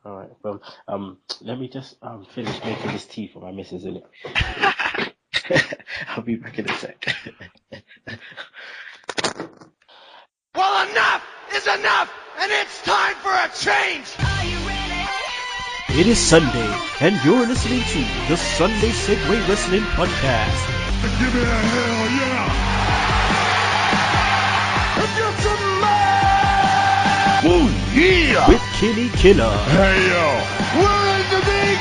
All right. Well, let me just finish making this tea for my missus, innit? I'll be back in a sec. Well, enough is enough, and it's time for a change. It is Sunday, and you're listening to the Sunday Segue Wrestling Podcast. Give me a hell yeah! Get some man! Ooh, yeah! With Kinny Killa. Hey, yo! We're in the big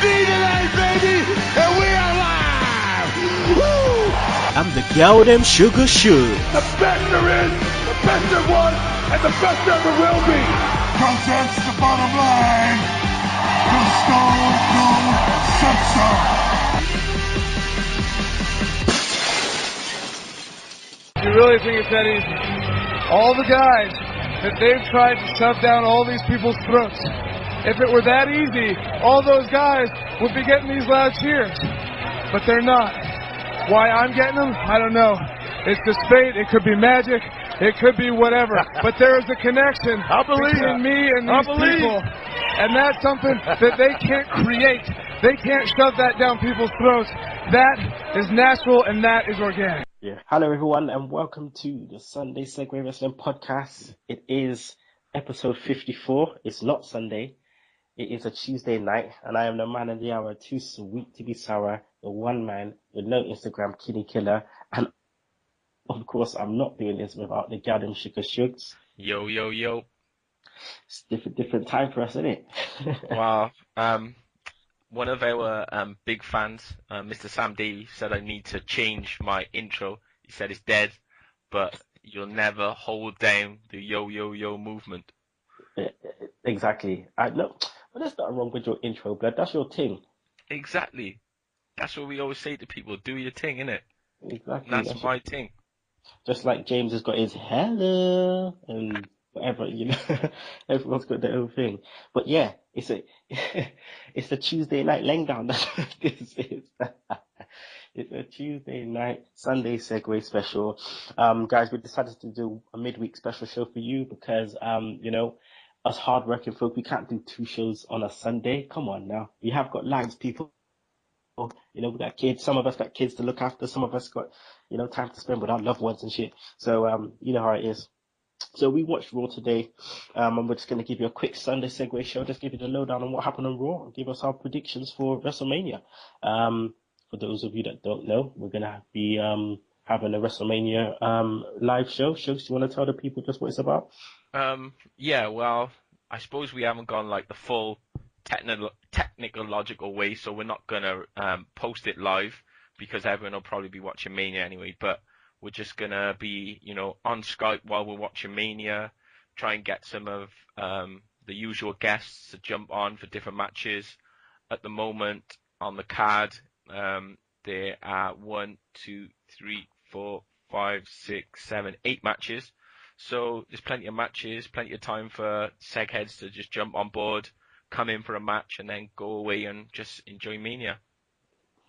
D tonight, baby, and we are live! Woo! I'm the gal them sugar should. The best there is, the best there was, and the best there ever will be! Cause that's the bottom line! The Stone Cold said so! You really think it's that easy? All the guys that they've tried to shove down all these people's throats. If it were that easy, all those guys would be getting these loud cheers. But they're not. Why I'm getting them? I don't know. It's just fate. It could be magic. It could be whatever. But there is a connection between me and these people. And that's something that they can't create. They can't shove that down people's throats. That is natural and that is organic. Yeah. Hello, everyone, and welcome to the Sunday Segue Wrestling Podcast. It is episode 54. It's not Sunday. It is a Tuesday night, and I am the man of the hour, too sweet to be sour, the one man with no Instagram, Kinny Killa, and of course, I'm not doing this without the Gadam Sugar Shugs. Yo, yo, yo. It's different time for us, isn't it? Wow. One of our big fans, Mr. Sam Davies, said I need to change my intro. He said it's dead, but you'll never hold down the yo, yo, yo movement. Exactly. I know, but there's nothing wrong with your intro, blood. That's your thing. Exactly. That's what we always say to people. Do your thing, innit? Exactly. And that's my thing. Just like James has got his hello and whatever, you know, everyone's got their own thing. But yeah, it's a Tuesday night laying down. That's what this is. It's a Tuesday night Sunday Segue special. Guys, we decided to do a midweek special show for you because, you know, us hardworking folk, we can't do two shows on a Sunday. Come on now. We have got lives, people. You know, we got kids. Some of us got kids to look after. Some of us got, you know, time to spend with our loved ones and shit. So, you know how it is. So we watched Raw today, and we're just going to give you a quick Sunday Segue show. Just give you the lowdown on what happened on Raw and give us our predictions for WrestleMania. For those of you that don't know, we're going to be having a WrestleMania live show. Shows, do you want to tell the people just what it's about? Yeah, well, I suppose we haven't gone like the full technological way, so we're not going to post it live because everyone will probably be watching Mania anyway, but we're just going to be, you know, on Skype while we're watching Mania, try and get some of the usual guests to jump on for different matches. At the moment, on the card, there are 1, 2, 3, 4, 5, 6, 7, 8 matches. So there's plenty of matches, plenty of time for segheads to just jump on board, come in for a match, and then go away and just enjoy Mania.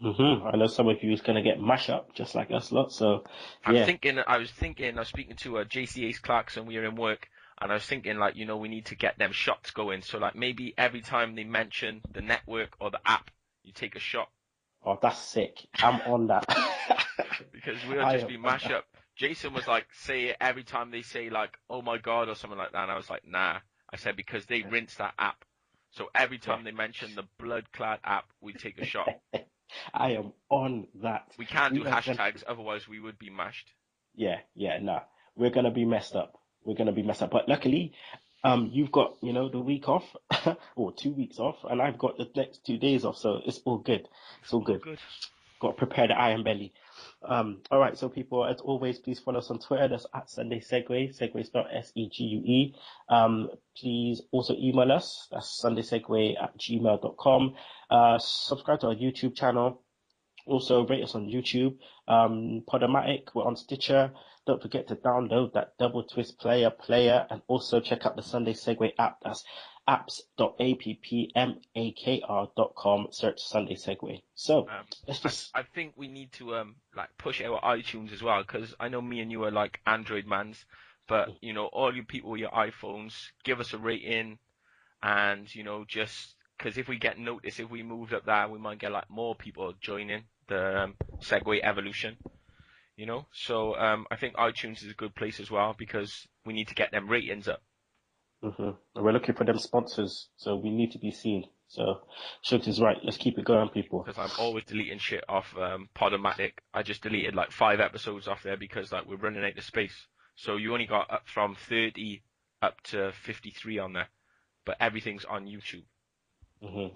I know some of you is going to get mash up just like us lot. So yeah. I was speaking to JC Ace Clarkson. We were in work, and I was thinking, like, you know, we need to get them shots going. So like maybe every time they mention the network or the app, you take a shot. Oh, that's sick. I'm on that. Because we'll just be mash up. Jason was like, say it every time they say like, oh my God, or something like that. And I was like, nah. I said, because they rinse that app. So every time they mention the blood-clad app, we take a shot. I am on that. We can't do hashtags, otherwise we would be mashed. Yeah, nah. We're going to be messed up. But luckily, you've got, you know, the week off, or 2 weeks off, and I've got the next 2 days off, so it's all good. It's all good. Got to prepare the iron belly. All right, so people, as always, please follow us on Twitter. That's at Sunday Segue. Segue spelled SEGUE. Please also email us. That's sundaysegue@gmail.com. Subscribe to our YouTube channel. Also, rate us on YouTube. Podomatic, we're on Stitcher. Don't forget to download that Double Twist player, and also check out the Sunday Segue app. That's apps.appmakr.com. Search Sunday Segue. So I think we need to like push our iTunes as well, because I know me and you are like Android mans, but you know, all you people with your iPhones, give us a rating and just because if we get noticed, if we moved up there, we might get like more people joining the Segway evolution. So I think iTunes is a good place as well because we need to get them ratings up. And we're looking for them sponsors, so we need to be seen. So Shugs is right. Let's keep it going, people. Because I'm always deleting shit off Podomatic. I just deleted like 5 episodes off there because like we're running out of space. So you only got up from 30 up to 53 on there, but everything's on YouTube.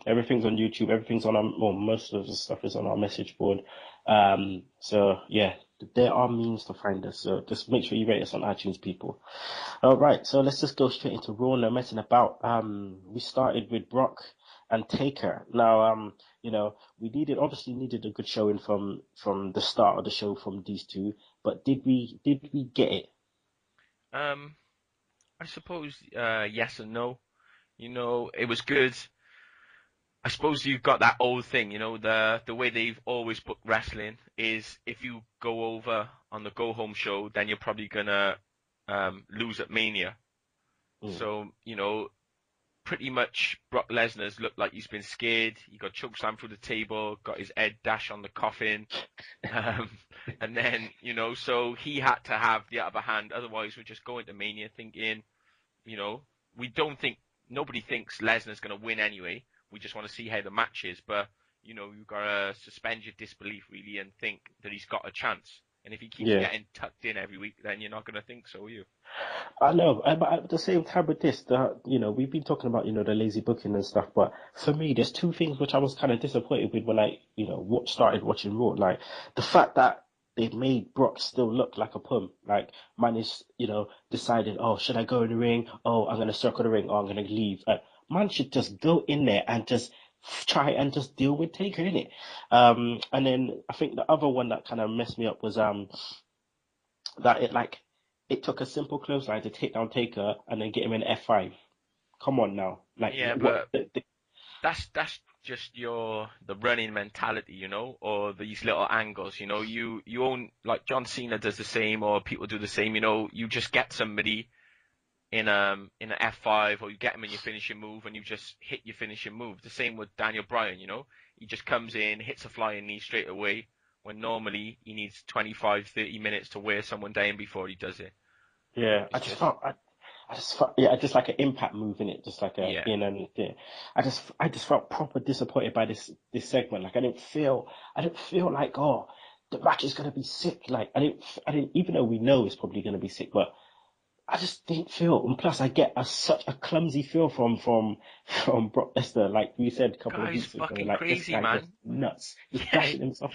Everything's on YouTube. Everything's on most of the stuff is on our message board. So yeah, there are means to find us. So just make sure you rate us on iTunes, people. All right, so let's just go straight into Raw. No messing about. We started with Brock and Taker. Now, we obviously needed a good showing from the start of the show from these two. But did we get it? I suppose yes and no. It was good. I suppose you've got that old thing, the way they've always booked wrestling is if you go over on the go home show, then you're probably gonna lose at Mania. So, pretty much Brock Lesnar's looked like he's been scared. He got chokeslammed through the table, got his head dashed on the coffin. And then, so he had to have the upper hand. Otherwise, we're just going to Mania thinking, nobody thinks Lesnar's going to win anyway. We just want to see how the match is. But, you've got to suspend your disbelief, really, and think that he's got a chance. And if he keeps getting tucked in every week, then you're not going to think so, are you? I know, but at the same time with this, we've been talking about, the lazy booking and stuff, but for me, there's two things which I was kind of disappointed with when I, started watching Raw. Like, the fact that they made Brock still look like a pum. Like, man is, decided, oh, should I go in the ring? Oh, I'm going to circle the ring. Oh, I'm going to leave. Man should just go in there and just try and just deal with Taker, innit? And then I think the other one that kind of messed me up was that it took a simple clothesline to take down Taker and then get him in F5. Come on now. But that's just the running mentality, or these little angles, you own, like John Cena does the same, or people do the same, you just get somebody in an F5, or you get him in your finishing move and you just hit your finishing move. The same with Daniel Bryan, he just comes in, hits a flying knee straight away, when normally he needs 25, 30 minutes to wear someone down before he does it. Yeah, I just like an impact move in it, just like in and yeah. I just felt proper disappointed by this segment. Like I didn't feel like, oh, the match is gonna be sick. Like I didn't even though we know it's probably gonna be sick, but I just didn't feel. And plus, I get such a clumsy feel from Brock Lesnar. Like we said a couple of weeks ago, like crazy, this guy man. just nuts. He's bashing himself.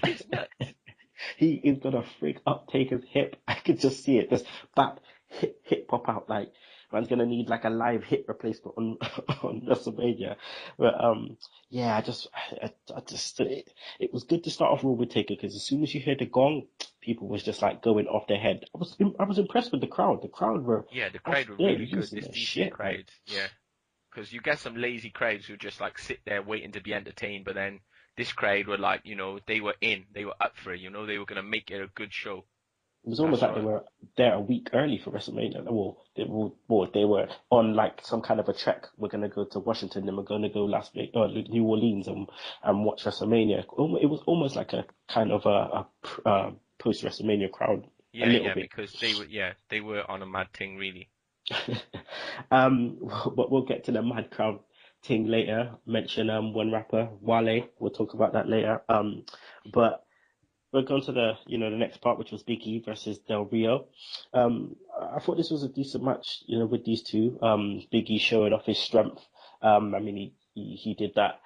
He is gonna freak up, take his hip. I could just see it. Just bap, hip pop out. Like man's gonna need like a live hip replacement on WrestleMania. But yeah, I just it was good to start off Raw with Taker because as soon as you heard the gong, people was just like going off their head. I was impressed with the crowd. The crowd were really good. This decent crowd, yeah. Because you get some lazy crowds who just like sit there waiting to be entertained, but then this crowd were like, they were up for it. They were gonna make it a good show. It was almost like they were there a week early for WrestleMania. They were on like some kind of a trek. We're gonna go to Washington, then we're gonna go New Orleans and watch WrestleMania. It was almost like a kind of a post WrestleMania crowd. Yeah, because they were on a mad thing really. But we'll get to the mad crowd thing later. Mention one rapper, Wale. We'll talk about that later. But we're going to the next part, which was Big E versus Del Rio. I thought this was a decent match, with these two. Big E showing off his strength. I mean, he did that,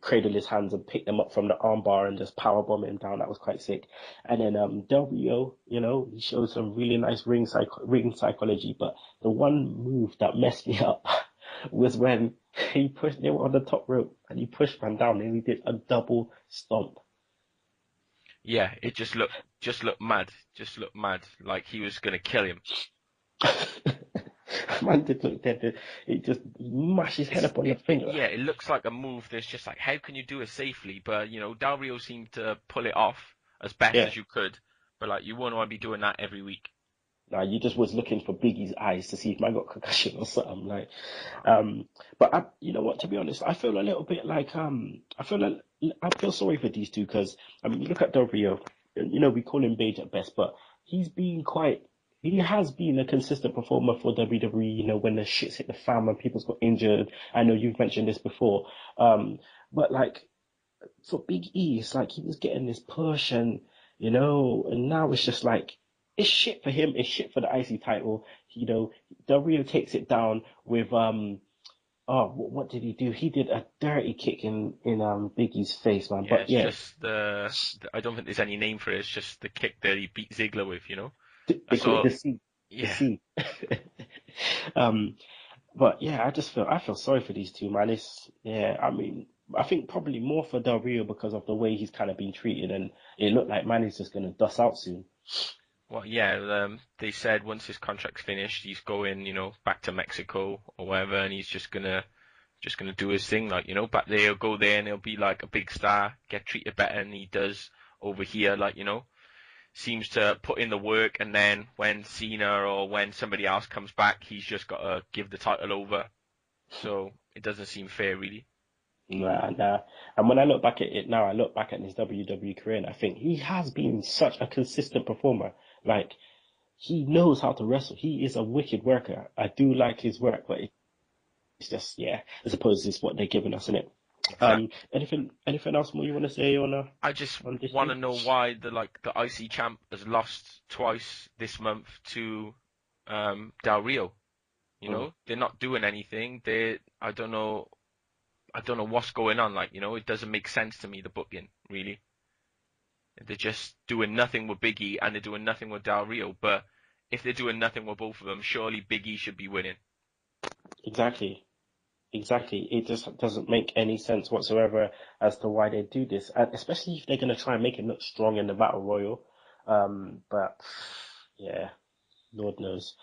cradle his hands and pick them up from the armbar and just powerbomb him down. That was quite sick. And then Del Rio, he showed some really nice ring psychology. But the one move that messed me up was when they were on the top rope and he pushed man down and he did a double stomp. Yeah, it just looked mad. Just looked mad, like he was gonna kill him. Man did look dead. It just mashed his head up on the finger. Yeah, it looks like a move that's just like, how can you do it safely? But Del Rio seemed to pull it off as best as you could. But like, you wouldn't want to be doing that every week. Nah, you just was looking for Biggie's eyes to see if man got concussion or something. Like, but you know what? To be honest, I feel a little bit like I feel sorry for these two because I mean, you look at Del Rio. You know, we call him beige at best, but he's been quite. He has been a consistent performer for WWE. You know, when the shit's hit the fan, when people's got injured. I know you've mentioned this before. But like for Big E, it's like he was getting this push, and you know, and now it's just like it's shit for him. It's shit for the IC title. You know, Del Rio takes it down with oh, what did he do? He did a dirty kick in Big E's face, man. Yeah, But it's yeah, just I don't think there's any name for it. It's just the kick that he beat Ziggler with, you know. they That's call it all. the C, the Yeah, C. um, but yeah, I feel sorry for these two, man. It's yeah, I mean, I think probably more for Del Rio because of the way he's kind of been treated, and it looked like man is just gonna dust out soon. well, yeah. They said once his contract's finished, he's going, you know, back to Mexico or wherever, and he's just gonna do his thing, like, you know, back there, he'll go there and he'll be like a big star, get treated better than he does over here, like, you know, seems to put in the work, and then when Cena or when somebody else comes back, he's just got to give the title over. So it doesn't seem fair, really. Nah, nah. And when I look back at it now, I look back at his WWE career, and I think he has been such a consistent performer. Like he knows how to wrestle. He is a wicked worker. I do like his work, but it's just yeah. I suppose it's what they're giving us, isn't it? Exactly. Anything else more you want to say I just on this want to feud? know why the IC champ has lost twice this month to Del Rio. You Mm, know, they're not doing anything. I don't know what's going on. Like, you know, it doesn't make sense to me, the booking, really. They're just doing nothing with Big E and they're doing nothing with Del Rio. But if they're doing nothing with both of them, surely Big E should be winning. exactly. Exactly. It just doesn't make any sense whatsoever as to why they do this, and especially if they're going to try and make him look strong in the Battle Royal. But yeah, Lord knows.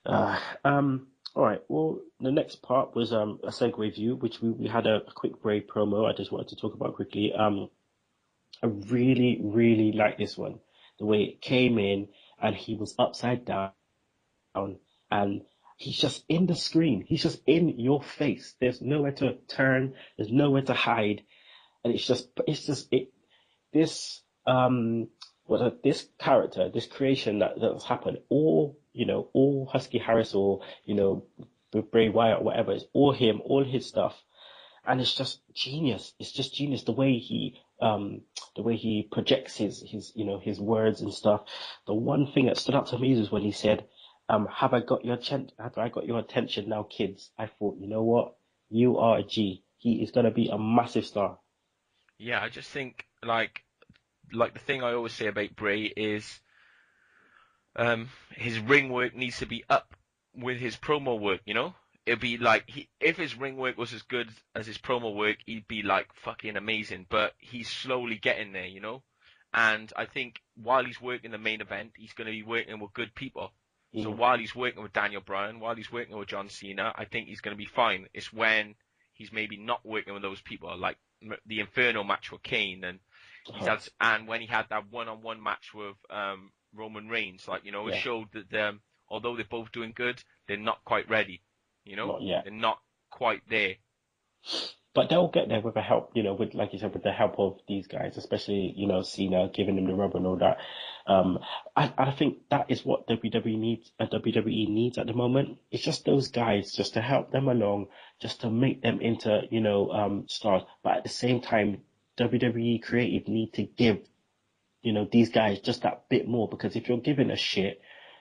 All right. Well, the next part was a segue view, which we had a quick Bray promo. I just wanted to talk about quickly. I really, really like this one. The way it came in and he was upside down and he's just in the screen. He's just in your face. There's nowhere to turn. There's nowhere to hide. And this this character, this creation that's happened, all you know, all Husky Harris or you know, Bray Wyatt or whatever, it's all him, all his stuff, and it's just genius. It's just genius the way he projects his you know his words and stuff. The one thing that stood out to me is when he said, have I got your attention now, kids? I thought, you know what, you are a G. He is gonna be a massive star. Yeah, I just think like the thing I always say about Bray is his ring work needs to be up with his promo work, you know? It'd be like if his ring work was as good as his promo work, he'd be like fucking amazing. But he's slowly getting there, you know? And I think while he's working the main event, he's going to be working with good people. So Mm, while he's working with Daniel Bryan, while he's working with John Cena, I think he's going to be fine. It's when he's maybe not working with those people, like the Inferno match with Kane, and and when he had that one-on-one match with Roman Reigns, like, you know, it yeah, showed that although they're both doing good, they're not quite ready. You know, not yet. they're not quite there. But they'll get there with the help, you know, with like you said, with the help of these guys, especially you know Cena giving him the rub and all that. Um, I think that is what WWE needs at the moment. It's just those guys, just to help them along, just to make them into you know stars. But at the same time, WWE creative need to give you know these guys just that bit more because if you're giving a shit,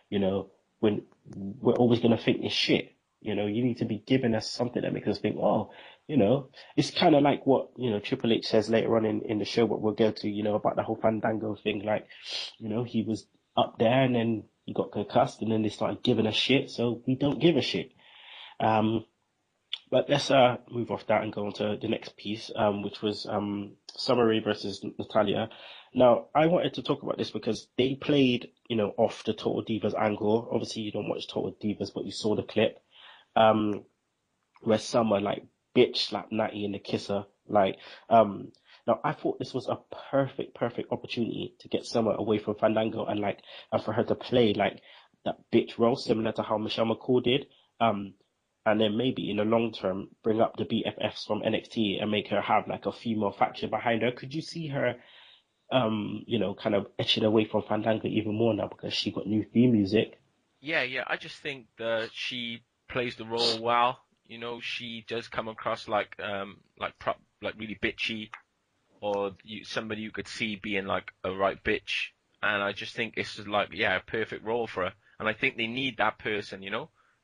you know, when we're always gonna think it's shit. You know, you need to be giving us something that makes us think, oh, you know, it's kind of like what, you know, Triple H says later on in the show, what we'll go to, you know, about the whole Fandango thing. Like, you know, he was up there and then he got concussed and then they started giving us shit. So we don't give a shit. Um, but let's move off that and go on to the next piece, which was Summer Rae versus Natalya. Now, I wanted to talk about this because they played, you know, off the Total Divas angle. Obviously, you don't watch Total Divas, but you saw the clip. Um, where Summer like bitch slapped Natty in the kisser. Like, now I thought this was a perfect opportunity to get Summer away from Fandango and like, and for her to play like bitch role, similar to how Michelle McCool did. And then maybe in the long term, bring up the BFFs from NXT and make her have like a female faction behind her. Could you see her, kind of etching away from Fandango even more now because she got new theme music? Yeah, I just think that she plays the role well. She does come across like really bitchy, or somebody you could see being like a right bitch. And I just think it's like, a perfect role for her. And I think they need that person,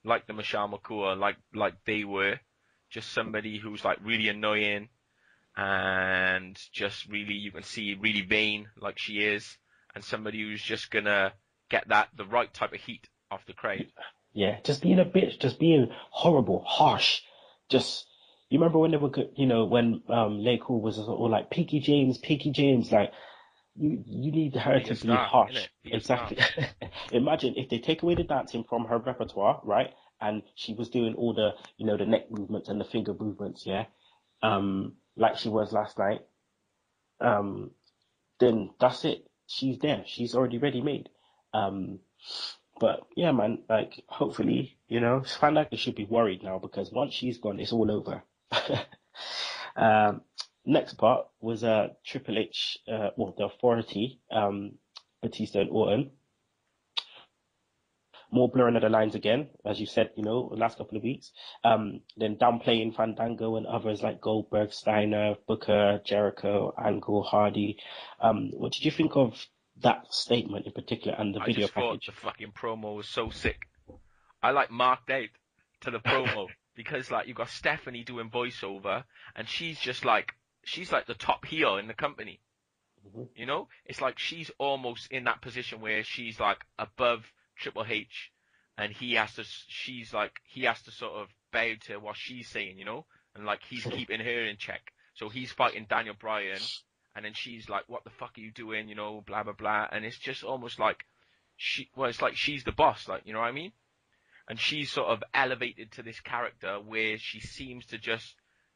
like the Michelle McCool, like they were, just somebody who's like really annoying and just really, you can see really vain like she is, and somebody who's just gonna get the right type of heat off the crowd. Yeah, just being a bitch, just being horrible, harsh. Just, you remember when they were, when Lay Cool was all like Pinky James, like you need her Be a to be star, harsh. innit? Be a star. Exactly. Imagine if they take away the dancing from her repertoire, right? And she was doing all the, the neck movements and the finger movements, yeah. Like she was last night. Um, then that's it. She's there. She's already ready made. Um, but yeah, man, like hopefully, Fandango should be worried now because once she's gone, it's all over. Um, Next part was Triple H, the Authority, Batista and Orton. More blurring of the lines again, as you said, the last couple of weeks. Then downplaying Fandango and others like Goldberg, Steiner, Booker, Jericho, Angle, Hardy. What did you think of that statement in particular and the I video just thought package? the fucking promo was so sick. I like marked out to the promo because like you've got Stephanie doing voiceover, and she's like the top heel in the company. Mhm. It's like she's almost in that position where she's like above Triple H, and he has to sort of bow to what she's saying, and like he's keeping her in check. So he's fighting Daniel Bryan, and then she's like, "What the fuck are you doing?" Blah blah blah, and it's just almost like it's like she's the boss, like, you know what I mean? And she's sort of elevated to this character where she seems to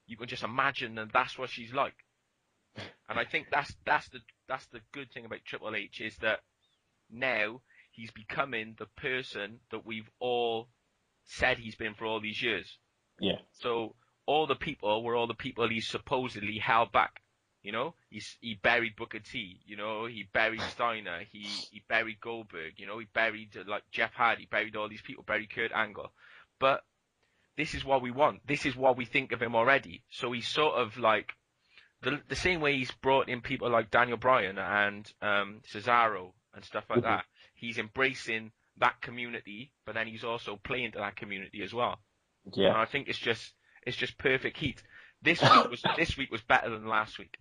you can just imagine that that's what she's like. And I think that's the good thing about Triple H, is that now he's becoming the person that we've all said he's been for all these years. Yeah. So all the people were all the people he's supposedly held back. He buried Booker T. He buried Steiner. He buried Goldberg. He buried like Jeff Hardy. Buried all these people. Buried Kurt Angle. But this is what we want. This is what we think of him already. So he's sort of like the same way he's brought in people like Daniel Bryan and Cesaro and stuff like that. He's embracing that community, but then he's also playing to that community as well. Yeah. And I think it's just perfect heat. This week was better than last week.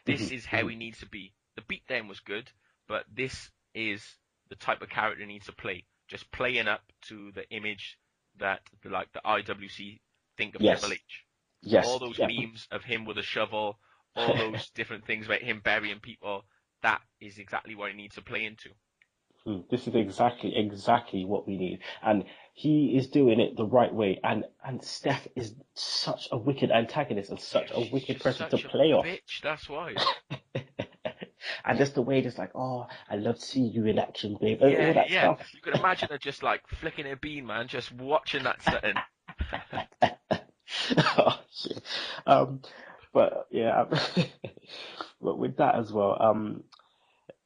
This is how he needs to be. The beatdown was good, but this is the type of character he needs to play. Just playing up to the image that the IWC think of Yes. Triple H. Yes. All those Yeah. memes of him with a shovel, all those different things about him burying people, that is exactly what he needs to play into. This is exactly what we need. And he is doing it the right way. And Steph is such a wicked antagonist and such a She's wicked just person to such a play off. bitch, that's why. And just the way it's like, oh, I love to see you in action, babe. And all that Yeah. stuff. You can imagine her just like flicking her bean, man, just watching that setting. Oh, shit. But yeah, but with that as well,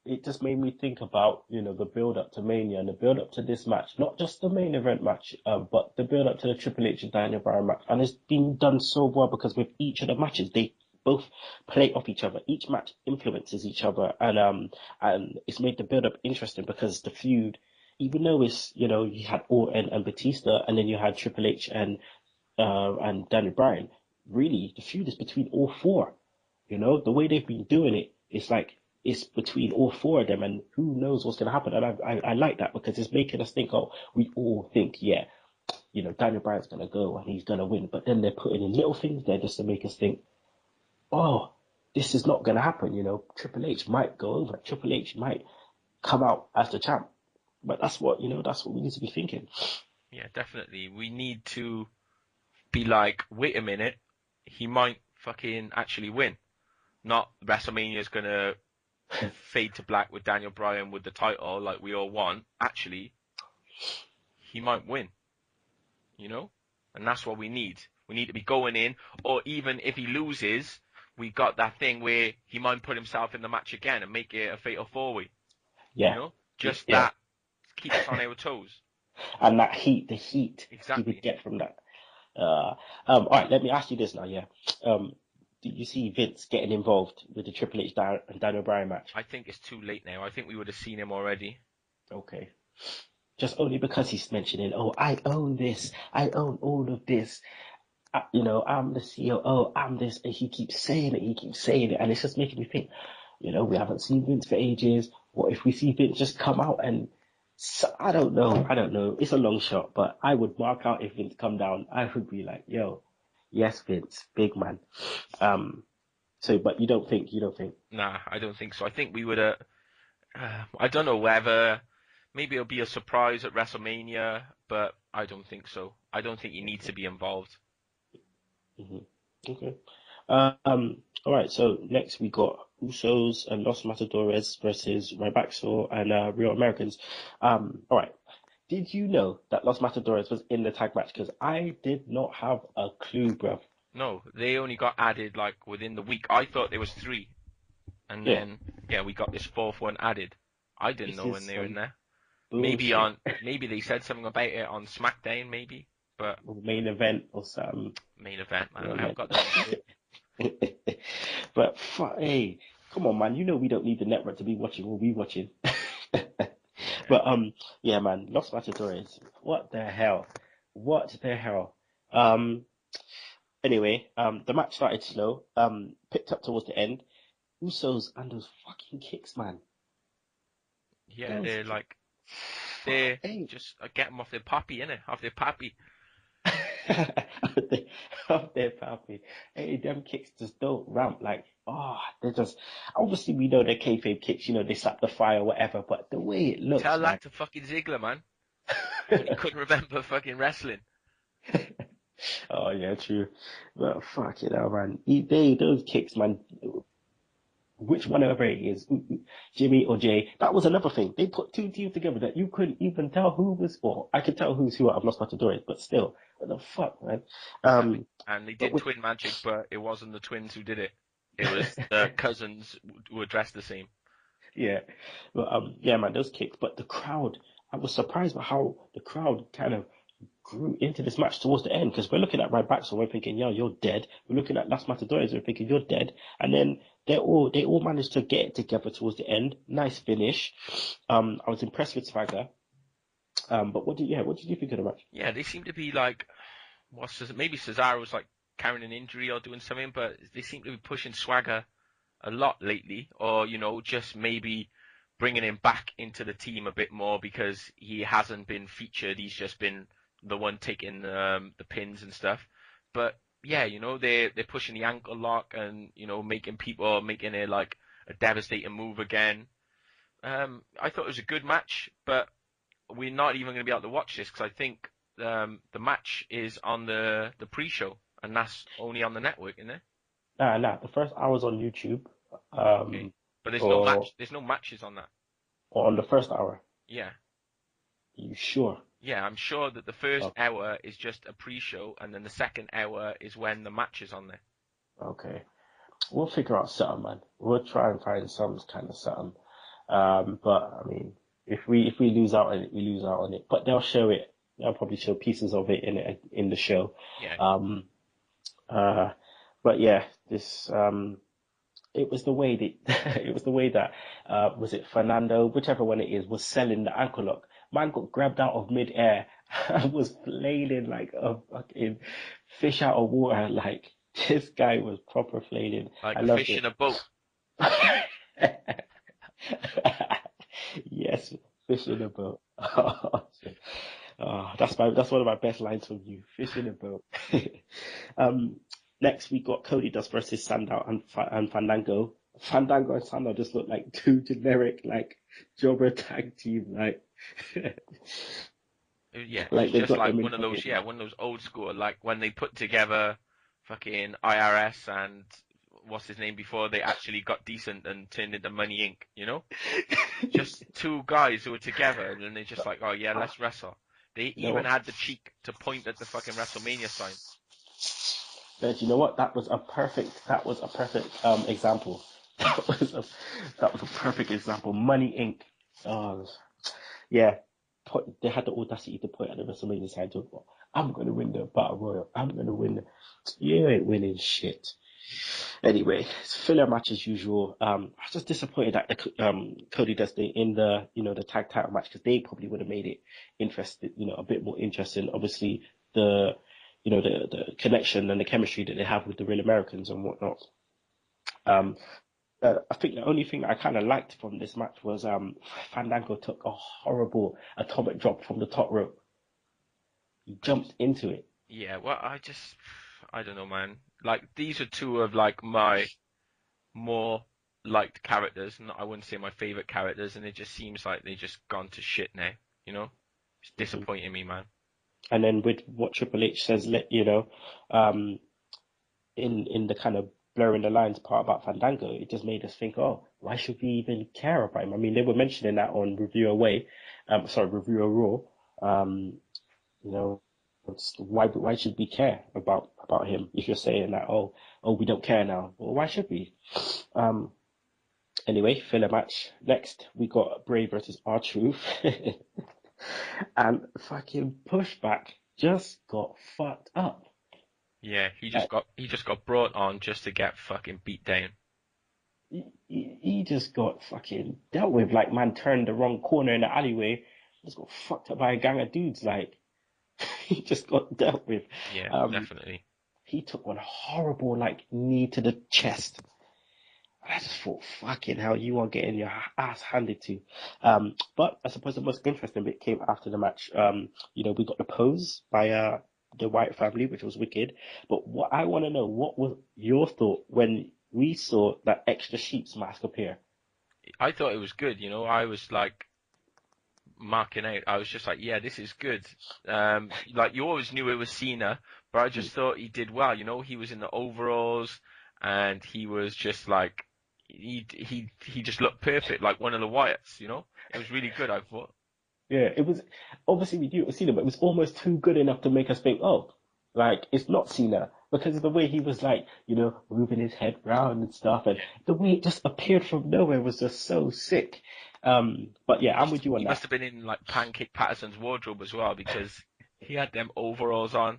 it just made me think about, the build up to Mania and the build up to this match, not just the main event match, but the build up to the Triple H and Daniel Bryan match. And it's been done so well because with each of the matches, they both play off each other. Each match influences each other, and it's made the build up interesting because the feud, even though it's, you had Orton and Batista, and then you had Triple H and Daniel Bryan, really the feud is between all four. The way they've been doing it, it's like it's between all four of them, and who knows what's going to happen. And I like that because it's making us think, oh, we all think, yeah, Daniel Bryan's going to go and he's going to win. But then they're putting in little things there just to make us think, oh, this is not going to happen. Triple H might go over. Triple H might come out as the champ. But that's what we need to be thinking. Yeah, definitely. We need to be like, wait a minute, he might fucking actually win. Not WrestleMania's gonna fade to black with Daniel Bryan with the title like we all want. Actually, he might win. You know? And that's what we need. We need to be going in, or even if he loses, we got that thing where he might put himself in the match again and make it a fatal four-way. Yeah. You know? Just Yeah. that keeps us on our toes. And that heat, the heat Exactly. he would get from that. All right, let me ask you this now, yeah. Do you see Vince getting involved with the Triple H and Daniel Bryan match? I think it's too late now. I think we would have seen him already. Okay. Just only because he's mentioning, oh, I own this, I own all of this. You know, I'm the COO, I'm this, and he keeps saying it, and it's just making me think, you know, we haven't seen Vince for ages. What if we see Vince just come out and, I don't know. It's a long shot, but I would mark out if Vince come down. I would be like, yo, yes, Vince, big man. So, but you don't think? Nah, I don't think so. I think we would have. I don't know whether. Maybe it'll be a surprise at WrestleMania, but I don't think so. I don't think he needs to be involved. Mm-hmm. Okay. All right. So next we got Usos and Los Matadores versus Rybaxel and Real Americans. All right. Did you know that Los Matadores was in the tag match? Because I did not have a clue, bruv. No, they only got added like within the week. I thought there was 3, and Yeah. then we got this 4th one added. I didn't This know is when they were in there. bullshit. Maybe they said something about it on SmackDown, maybe, but Or main event or something. main event, man. I Yeah, haven't got that. But hey, come on, man. You know we don't need the network to be watching. We'll be watching. But yeah, man. Los Matadores. What the hell? What the hell? Anyway, the match started slow. Picked up towards the end. Usos and those fucking kicks, man. Yeah, Those they're hey. just get them off their poppy, innit? Off their poppy. Of their pappy. Hey, them kicks just don't ramp like, they're just, obviously we know they're kayfabe kicks, you know, they slap the fire or whatever, but the way it looks, Tell man. that to fucking Ziggler, man. When he couldn't remember fucking wrestling. Oh yeah, true. But fuck it out, man. Those kicks, man. Which one ever it is, Jimmy or Jay, that was another thing. They put two teams together that you couldn't even tell who was, or I could tell who's who out of Los Matadores, but still, what the fuck, man? Exactly. And they did with, twin magic, but it wasn't the twins who did it. It was the cousins who were dressed the same. yeah, but yeah, man, those kicks. But the crowd, I was surprised by how the crowd kind of grew into this match towards the end, because we're looking at Rybaxel, we're thinking, yo, you're dead. We're looking at Las Matadores, we're thinking you're dead, and then they all managed to get it together towards the end. Nice finish. I was impressed with Swagger. But what did you think of the match? Yeah, they seem to be like, maybe Cesaro's like carrying an injury or doing something, but they seem to be pushing Swagger a lot lately, or just maybe bringing him back into the team a bit more because he hasn't been featured. He's just been the one taking the pins and stuff. But yeah, they're pushing the ankle lock and making it like a devastating move again. I thought it was a good match, but we're not even going to be able to watch this because I think the match is on the pre-show, and that's only on the network, isn't it? Nah. The first hour's on YouTube. Okay. But there's no match. There's no matches on that. Or on the first hour. Yeah. You sure? Yeah, I'm sure that the first hour is just a pre-show, and then the second hour is when the match is on there. Okay. We'll figure out something, man. We'll try and find some kind of something. But I mean, if we lose out on it, we lose out on it. But they'll show it. They'll probably show pieces of it in the show. Yeah. But yeah, this it was the way that was it Fernando, whichever one it is, was selling the ankle lock. Man got grabbed out of mid-air and was flailing like a fucking fish out of water. Like, this guy was proper flailing. Like a fish in a boat. Yes, fish in a boat. That's one of my best lines from you. Fish in a boat. Next we got CodyDust versus Sandow and Fandango. Fandango and Sandow just look like two generic like jobber tag team, like. Yeah, like it's just like one of those old school, like when they put together fucking IRS and what's his name before they actually got decent and turned into Money Inc. You know, just two guys who were together, and then they're just like, oh yeah, let's wrestle. They You know even what? had the cheek to point at the fucking WrestleMania sign. But you know what? That was a perfect example. That was a perfect example. Money Inc. Oh, yeah. They had the audacity to point at the WrestleMania sign to, I'm gonna win the Battle Royal. I'm gonna win. You ain't winning shit. Anyway, it's filler match as usual. I was just disappointed that CodyDust in the the tag title match, because they probably would have made it interested, a bit more interesting. Obviously, the the connection and the chemistry that they have with the Real Americans and whatnot. I think the only thing that I kind of liked from this match was Fandango took a horrible atomic drop from the top rope. He jumped into it. Yeah, well, I don't know, man. Like, these are two of like my more liked characters, and I wouldn't say my favorite characters, and it just seems like they just gone to shit now. You know, it's disappointing me, man. And then with what Triple H says, in the kind of blurring the lines part about Fandango, it just made us think, oh, why should we even care about him? I mean, they were mentioning that on Review Raw. Why should we care about him if you're saying that, oh, we don't care now? Well, why should we? Anyway, filler match. Next, we got Bray versus R-Truth. And fucking Pushback just got fucked up. Yeah, he just got brought on just to get fucking beat down. He just got fucking dealt with, like man turned the wrong corner in the alleyway, just got fucked up by a gang of dudes. Like, he just got dealt with. Yeah, definitely. He took one horrible knee to the chest. I just thought, fucking hell, you are getting your ass handed to. But I suppose the most interesting bit came after the match. We got the pose by the Wyatt family, which was wicked. But what I want to know, what was your thought when we saw that extra sheep's mask appear? I thought it was good, I was like marking out. I was just like, yeah, this is good. Like, you always knew it was Cena, but I just thought he did well. He was in the overalls, and he was just like, he just looked perfect, like one of the Wyatts. It was really good, I thought. Yeah, it was, obviously we knew it was Cena, but it was almost too good enough to make us think, oh, it's not Cena, because of the way he was moving his head round and stuff, and the way it just appeared from nowhere was just so sick. But yeah, I'm with you on that. He must have been in like Pancake Patterson's wardrobe as well, because he had them overalls on.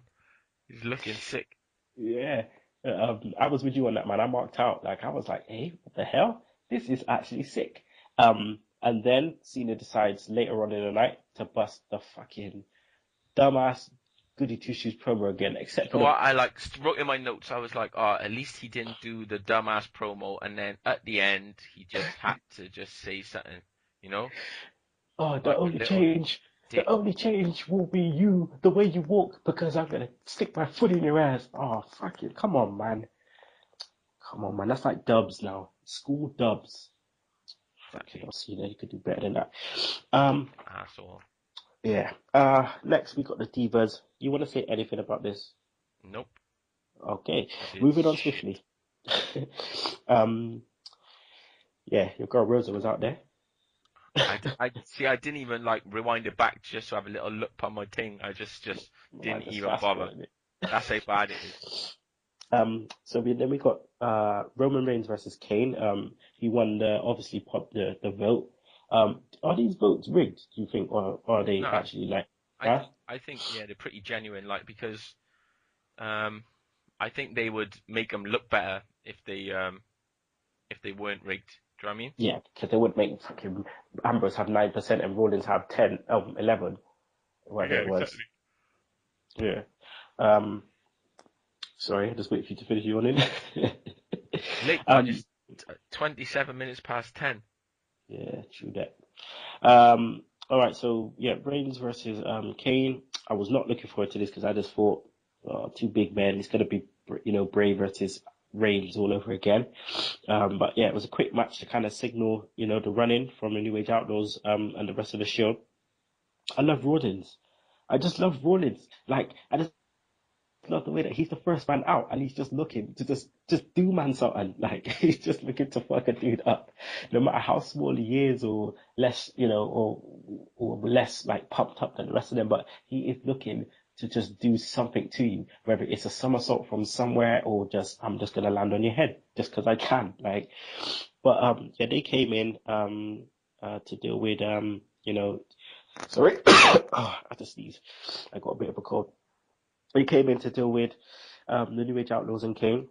He's looking sick. Yeah, I was with you on that, man. I marked out, I was like, hey, what the hell? This is actually sick. And then Cena decides later on in the night to bust the fucking dumbass Goody Two Shoes promo again, except for I wrote in my notes. I was like, oh, at least he didn't do the dumbass promo, and then at the end he just had to just say something, Oh, the only change will be you, the way you walk, because I'm gonna stick my foot in your ass. Oh, fuck it. Come on, man. That's like dubs now. School dubs. Fucking hell, Cena, you could do better than that. Asshole. Yeah. Next we got the Divas. You want to say anything about this? Nope. Okay. Moving on swiftly. Yeah, your girl Rosa was out there. I see. I didn't even rewind it back just to have a little look on my thing. I just didn't even bother. That's how bad it is. So we got Roman Reigns versus Kane. He won obviously the vote. Are these votes rigged, do you think, or are they actually I think they're pretty genuine. Because I think they would make them look better if they weren't rigged. Do you know what I mean? Yeah, because they wouldn't make fucking Ambrose have 9% and Rollins have 11, whatever it was. Exactly. Yeah. Sorry, I just wait for you to finish your one in. Late, just 27 minutes past 10. Yeah, true that. All right, so yeah, Reigns versus Kane. I was not looking forward to this because I just thought, two big men. It's gonna be Bray versus Reigns all over again. But yeah, it was a quick match to kind of signal the run-in from the New Age Outlaws and the rest of the show. I love Rollins. I just love Rollins. I just love the way that he's the first man out and he's just looking to just do man something. Like he's just looking to fuck a dude up, no matter how small he is or less, or less like pumped up than the rest of them. But he is looking to just do something to you, whether it's a somersault from somewhere or just I'm just gonna land on your head just because I can. Like, but yeah, they came in to deal with sorry, oh, I had to sneeze. I got a bit of a cold. They came in to deal with the New Age Outlaws and Kane.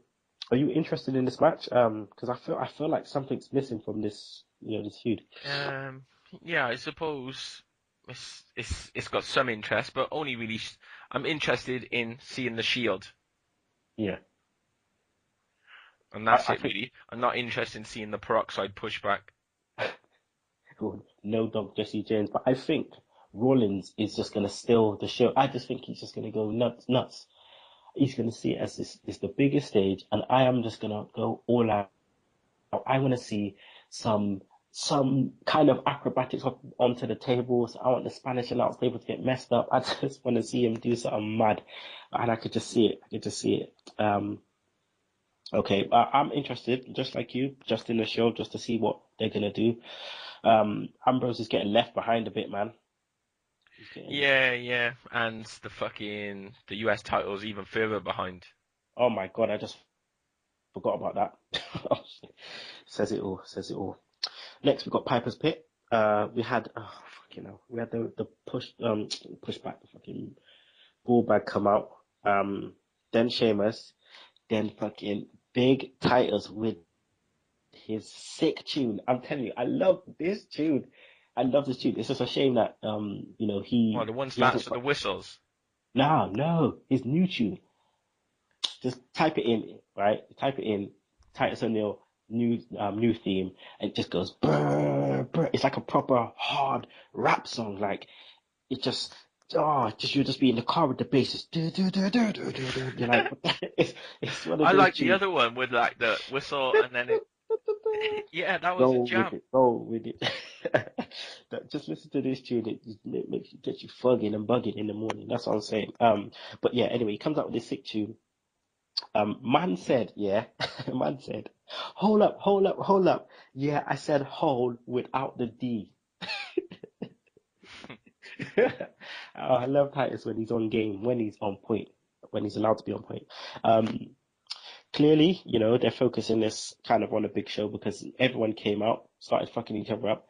Are you interested in this match? Because I feel like something's missing from this this feud. Yeah, I suppose it's got some interest, but only really I'm interested in seeing the Shield, Yeah, and that's I it think really. I'm not interested in seeing the Peroxide pushback. well, no dog Jesse James, but I think Rollins is just gonna steal the show. I just think he's just gonna go nuts. He's gonna see it as this the biggest stage, and I am just gonna go all out. I want to see some kind of acrobatics onto the tables. I want the Spanish announce table to get messed up. I just want to see him do something mad, and I could just see it. I could just see it. Okay, I'm interested, just like you, just in the show, just to see what they're gonna do. Ambrose is getting left behind a bit, man. He's getting. Yeah, and the US title's even further behind. Oh my God, I just forgot about that. Oh, shit. Says it all. Says it all. Next, we got Piper's Pit. We had we had the pushback, the fucking ball bag come out. Then Sheamus, then fucking Big Titus with his sick tune. I'm telling you, I love this tune. I love this tune. It's just a shame that Well, the ones he that's hasn't. the whistles. No, his new tune. Just type it in, right? Type it in, Titus O'Neil new theme, and it just goes brr, brr. It's like a proper hard rap song. Like it just you'll just be in the car with the bass. Just do do do do do do do. You're like, what the, it's one of I those like the tunes. other one with like the whistle and then it. Yeah, that was a jam. Go with it. Just listen to this tune. It makes you get you fugging and bugging in the morning. That's what I'm saying. But yeah. Anyway, he comes out with this sick tune. Man said, yeah, man said, hold up. Yeah, I said hold without the D. Oh, I love Titus when he's on game, when he's on point, when he's allowed to be on point. Clearly, they're focusing this kind of on a big show because everyone came out, started fucking each other up.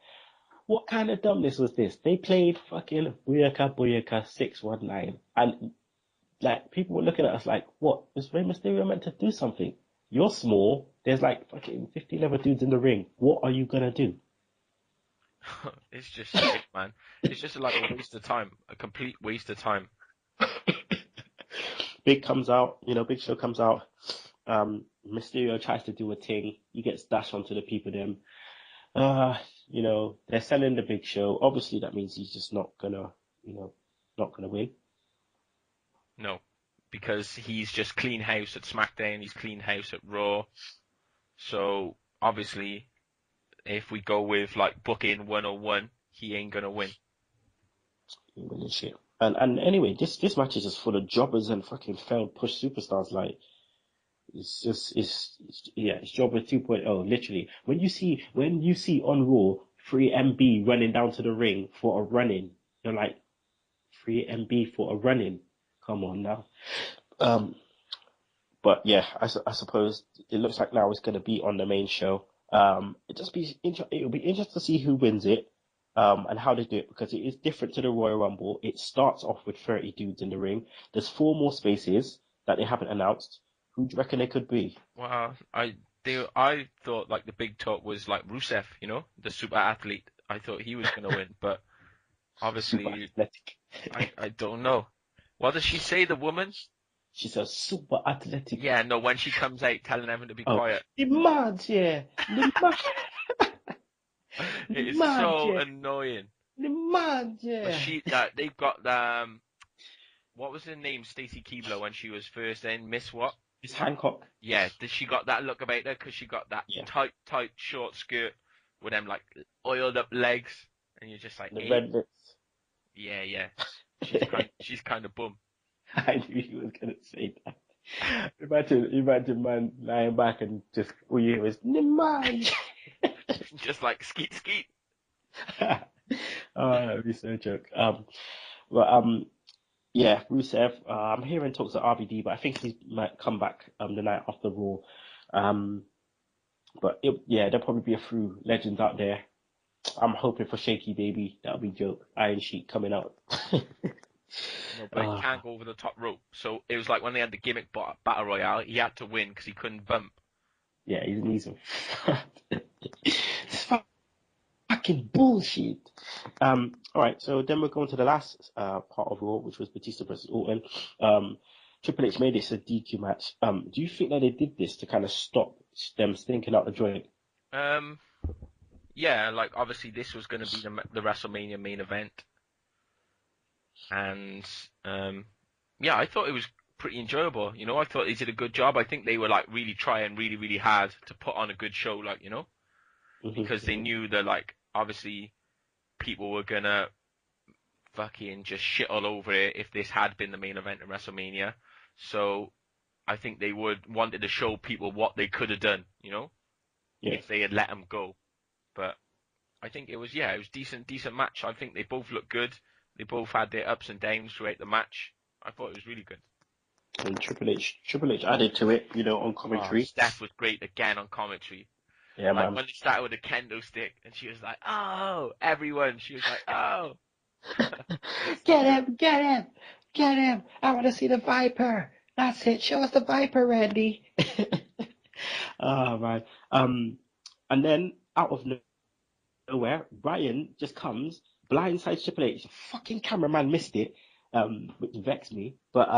What kind of dumbness was this? They played fucking Booyaka 619 and like people were looking at us like, what? Is Rey Mysterio meant to do something? You're small. There's like fucking 15 other dudes in the ring. What are you gonna do? It's just shit, man. It's just like a waste of time, a complete waste of time. Big comes out, Big Show comes out. Mysterio tries to do a thing. He gets dashed onto the people. Them. They're selling the Big Show. Obviously, that means he's just not gonna win. No, because he's just clean house at SmackDown, he's clean house at Raw. So obviously, if we go with like booking 101, he ain't gonna win. He ain't winning shit. And anyway, this match is just full of jobbers and fucking failed push superstars. Like it's jobber 2.0. Literally, when you see on Raw 3MB running down to the ring for a run-in, you're like 3MB for a run-in. Come on now. But yeah, I suppose it looks like now it's going to be on the main show. It'll be interesting to see who wins it, and how they do it because it is different to the Royal Rumble. It starts off with 30 dudes in the ring. There's 4 more spaces that they haven't announced. Who do you reckon they could be? Well, I thought like the big talk was like Rusev, the super athlete. I thought he was gonna win, but obviously Super athletic. I don't know. What does she say, the woman? She's a super athletic. Yeah, no, when she comes out telling everyone to be quiet. The mad, yeah. The mad. It is so annoying. The mad, yeah. But they've got what was her name? Stacy Keibler when she was first in Miss what? Miss Hancock. Yeah, she got that look about her because she got that tight short skirt with them like oiled up legs, and you're just like the red lips. Yeah. She's kind of bum. I knew he was gonna say that. Imagine man lying back and just all you hear is Nimai. Just like skeet skeet. Oh, that'd be so joke. But yeah, Rusev. I'm hearing talks of RVD, but I think he might come back the night after Raw. But yeah, there'll probably be a few legends out there. I'm hoping for Shaky Baby. That'll be joke. Iron Sheik coming out. No, but he can't go over the top rope. So it was like when they had the gimmick battle royale, he had to win because he couldn't bump. Yeah, his knees are it's fucking bullshit. All right, so then we're going to the last part of Raw, which was Batista versus Orton. Triple H made this a DQ match. Do you think that they did this to kind of stop them stinking out the joint? Yeah, like obviously this was going to be the WrestleMania main event, and yeah, I thought it was pretty enjoyable. You know, I thought they did a good job. I think they were like really trying really, really hard to put on a good show, like, you know, because they knew that like obviously people were gonna fucking just shit all over it if this had been the main event of WrestleMania. So I think they wanted to show people what they could have done, you know, if they had let them go. But I think it was decent match. I think they both looked good. They both had their ups and downs throughout the match. I thought it was really good. And Triple H added to it, you know, on commentary. Steph was great again on commentary. Yeah, like man. when they started with a kendo stick, and she was like, "Oh!" Everyone, she was like, "Oh!" Get him! I want to see the Viper. That's it. Show us the Viper, Randy. Oh man. And then out of nowhere, Brian just comes, blindsides Triple H. The fucking cameraman missed it, which vexed me. But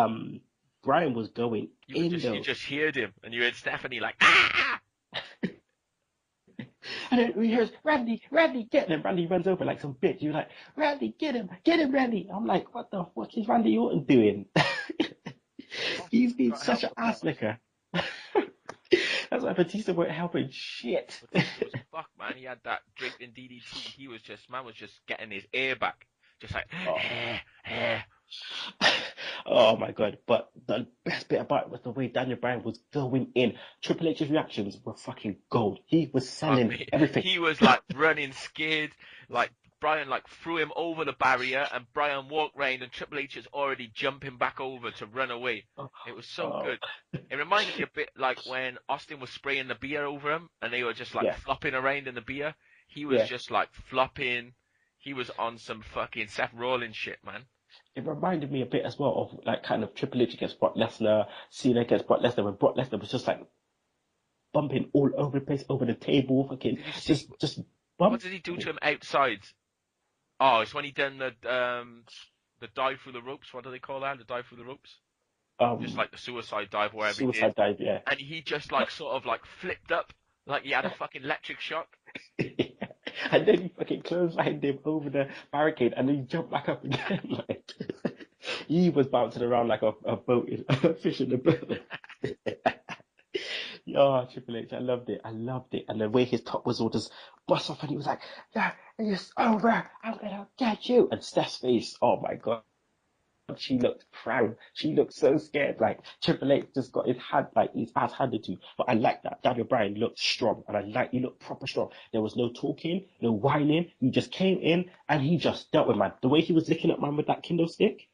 Brian was going You just heard him, and you heard Stephanie like, "Ah!" And then we hear Randy, get him. Randy runs over like some bitch. You're like, Randy, get him, Randy. I'm like, what the fuck is Randy Orton doing? He's been such an ass licker. That's why Batista weren't helping shit. Batista was fucked, man. He had that draping DDT. Man was just getting his ear back. Just like, Oh my god. But the best bit about it was the way Daniel Bryan was going in. Triple H's reactions were fucking gold. He was selling everything. He was like running scared. Like Bryan like threw him over the barrier, and Bryan walked round, and Triple H is already jumping back over to run away. It was so good. It reminded me a bit like when Austin was spraying the beer over him, and they were just like flopping around in the beer. He was just like flopping. He was on some fucking Seth Rollins shit, man. It reminded me a bit as well of like kind of Triple H against Brock Lesnar, Cena against Brock Lesnar, when Brock Lesnar was just like bumping all over the place, over the table, fucking just bump. What did he do to him outside? Oh, it's when he done the dive through the ropes. What do they call that? The dive through the ropes? Just like the suicide dive, wherever suicide dive, yeah. And he just like sort of like flipped up, like he had a fucking electric shock. And then he fucking clotheslined him over the barricade, and then he jumped back up again. Like he was bouncing around like a boat, a fish in the boat. Oh, Triple H, I loved it. And the way his top was all just bust off, and he was like, "Yeah, it's over. I'm gonna get you." And Steph's face, oh my god. She looked proud. She looked so scared. Like Triple H just got his ass handed to. But I like that. Daniel Bryan looked strong, and he looked proper strong. There was no talking, no whining. He just came in and he just dealt with man. The way he was licking up man with that kendo stick.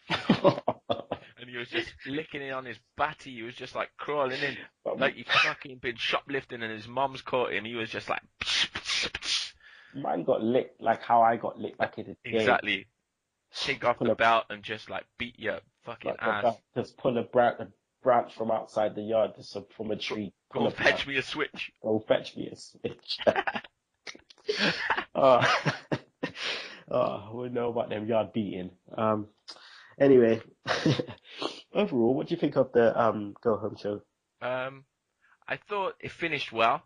And he was just licking it on his batty. He was just like crawling in, like he fucking been shoplifting, and his mom's caught him. He was just like, man got licked like how I got licked back in the day. Exactly. Take off the belt and just like beat your fucking ass. Just pull a branch from outside the yard, just from a tree. Go fetch me a switch. Go fetch me a switch. We know about them yard beating. Anyway, overall, what do you think of the go home show? I thought it finished well.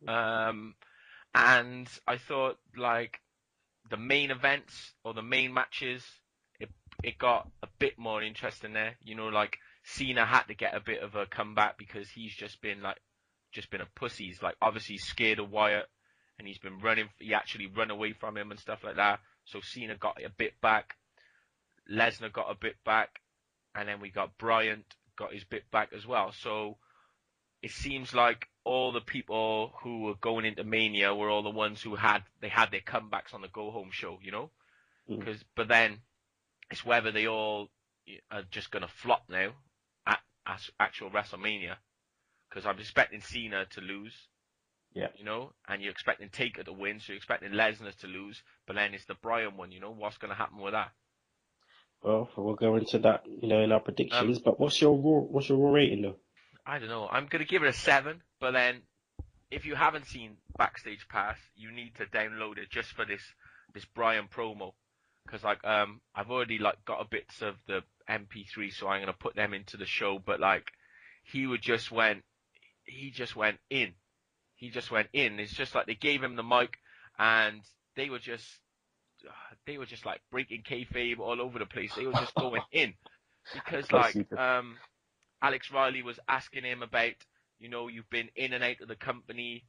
And I thought like the main events or the main matches, it got a bit more interesting there. You know, like Cena had to get a bit of a comeback because he's just been a pussy. He's like obviously scared of Wyatt, and he's been running. He actually run away from him and stuff like that. So Cena got a bit back. Lesnar got a bit back, and then we got Bryant got his bit back as well. So it seems like all the people who were going into Mania were all the ones who had their comebacks on the Go Home show, you know. But then it's whether they all are just gonna flop now at actual WrestleMania, because I'm expecting Cena to lose. Yeah. You know, and you're expecting Taker to win, so you're expecting Lesnar to lose, but then it's the Bryan one, you know, what's going to happen with that? Well, we'll go into that, you know, in our predictions. But what's your raw rating though? I don't know. I'm going to give it a 7, but then if you haven't seen Backstage Pass, you need to download it just for this Bryan promo, because like I've already like got a bits of the MP3, so I'm going to put them into the show. But like he just went in. He just went in. It's just like they gave him the mic, and they were just like breaking kayfabe all over the place. They were just going in, because like Alex Riley was asking him about, you know, you've been in and out of the company,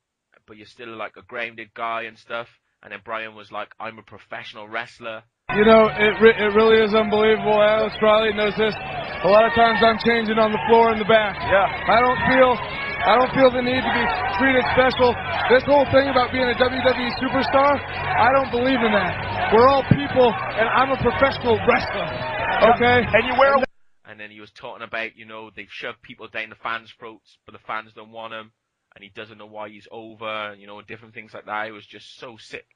but you're still like a grounded guy and stuff. And then Bryan was like, I'm a professional wrestler. You know, it really is unbelievable. Alex Riley knows this. A lot of times I'm changing on the floor in the back. Yeah. I don't feel the need to be treated special. This whole thing about being a WWE superstar, I don't believe in that. We're all people, and I'm a professional wrestler. Okay? And you wear. And then he was talking about, you know, they've shoved people down the fans' throats, but the fans don't want him, and he doesn't know why he's over, you know, different things like that. It was just so sick.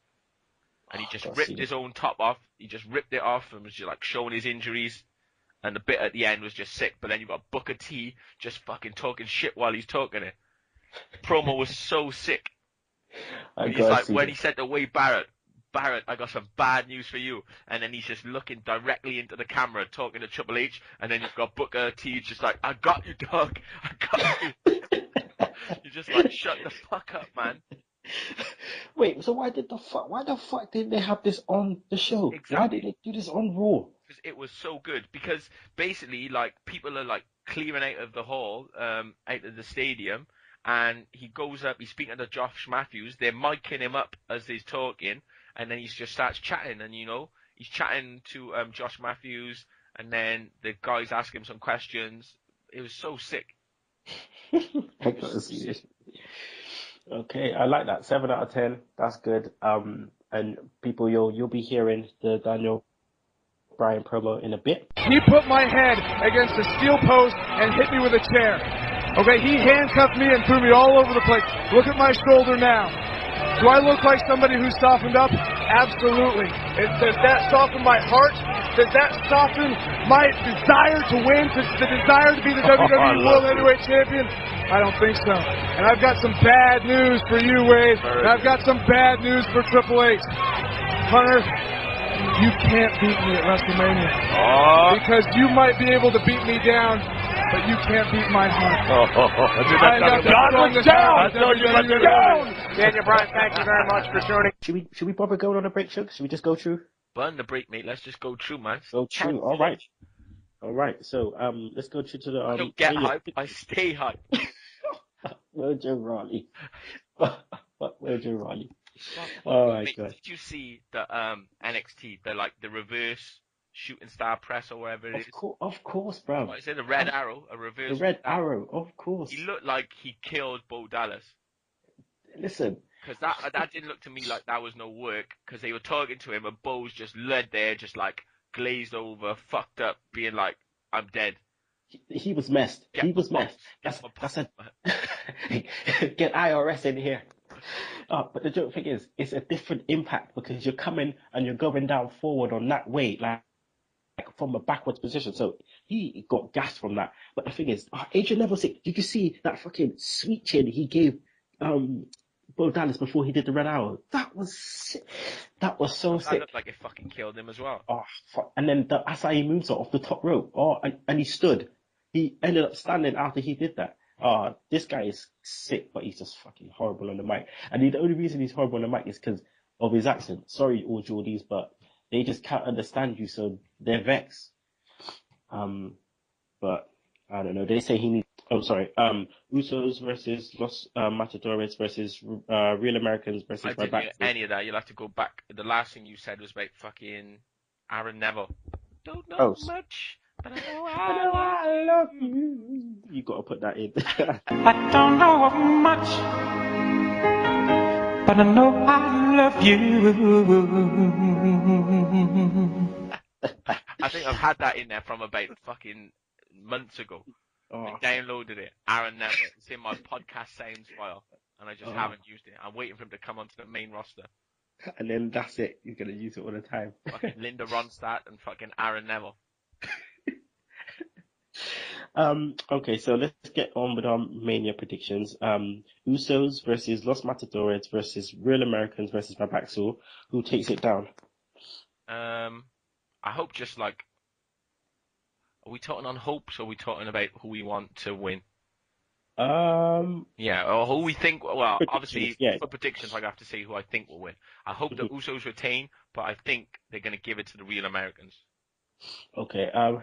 And he just ripped his own top off. He just ripped it off and was just like showing his injuries. And the bit at the end was just sick. But then you got Booker T just fucking talking shit while he's talking it. The promo was so sick. He's like, when he said to Wade Barrett, I got some bad news for you. And then he's just looking directly into the camera, talking to Triple H. And then you've got Booker T just like, I got you, dog. I got you. You just like, shut the fuck up, man. Wait, so why the fuck did they have this on the show? Exactly. Why did they do this on Raw? Because it was so good. Because basically, like, people are like clearing out of the hall, out of the stadium, and he goes up, he's speaking to Josh Matthews, they're micing him up as he's talking, and then he just starts chatting, and you know, he's chatting to Josh Matthews, and then the guys ask him some questions. It was so sick. I gotta see this. Okay, I like that. 7 out of 10. That's good. And people, you'll be hearing the Daniel Bryan promo in a bit. He put my head against a steel post and hit me with a chair. Okay, he handcuffed me and threw me all over the place. Look at my shoulder now. Do I look like somebody who's softened up? Absolutely. Does that soften my heart? Does that soften my desire to win? The desire to be the WWE World Heavyweight Champion? I don't think so. And I've got some bad news for you, Wade. And I've got some bad news for Triple H. Hunter, you can't beat me at WrestleMania. Because you might be able to beat me down, but you can't beat my heart. I got the strongest heart. Daniel Bryan, thank you very much for joining. Should we bother going on a break, Chuck? Should we just go through? Burn the break, mate. Let's just go through, man. Go through. All right. So let's go through to the. I don't get hype. I stay hype. Virgin Raleigh. Virgin Raleigh. Oh my god! Did you see the NXT? The reverse shooting star press or whatever it is? Of course, bro. What is it? The Red Arrow, a reverse. The Red Arrow, of course. He looked like he killed Bo Dallas. Listen. Because that didn't look to me like that was no work. Because they were talking to him and Bo's just led there, just like glazed over, fucked up, being like, "I'm dead." He was messed. He was messed. That's a get IRS in here. But the joke thing is, it's a different impact because you're coming and you're going down forward on that weight, like from a backwards position. So he got gassed from that. But the thing is, Adrian Level 6, did you see that fucking sweet chin he gave Bo Dallas before he did the Red Arrow? That was sick. That was so sick. That looked like it fucking killed him as well. Oh, fuck. And then the Asai moonsault off the top rope. And he stood. He ended up standing after he did that. This guy is sick, but he's just fucking horrible on the mic. And the only reason he's horrible on the mic is because of his accent. Sorry, all Geordies, but they just can't understand you, so they're vexed. But I don't know. They say he needs. Oh, sorry. Usos versus Los Matadores versus Real Americans versus I didn't Rybaxel. hear any of that. You'll have to go back. The last thing you said was about fucking Aaron Neville. Don't know much But I know I know I love you. You gotta put that in. I don't know much, but I know I love you. I think I've had that in there from about fucking months ago. Oh, I downloaded it. Aaron Neville. It's in my podcast sounds file, and I just haven't used it. I'm waiting for him to come onto the main roster. and then that's it. You're gonna use it all the time. Fucking Linda Ronstadt and fucking Aaron Neville. Okay, so let's get on with our Mania predictions. Usos versus Los Matadores versus Real Americans versus Rybaxel. Who takes it down? I hope just like, are we talking on hopes or are we talking about who we want to win? Yeah, or who we think, well, obviously, yeah. for predictions, I have to say who I think will win. I hope the Usos retain, but I think they're going to give it to the Real Americans. Okay, I'm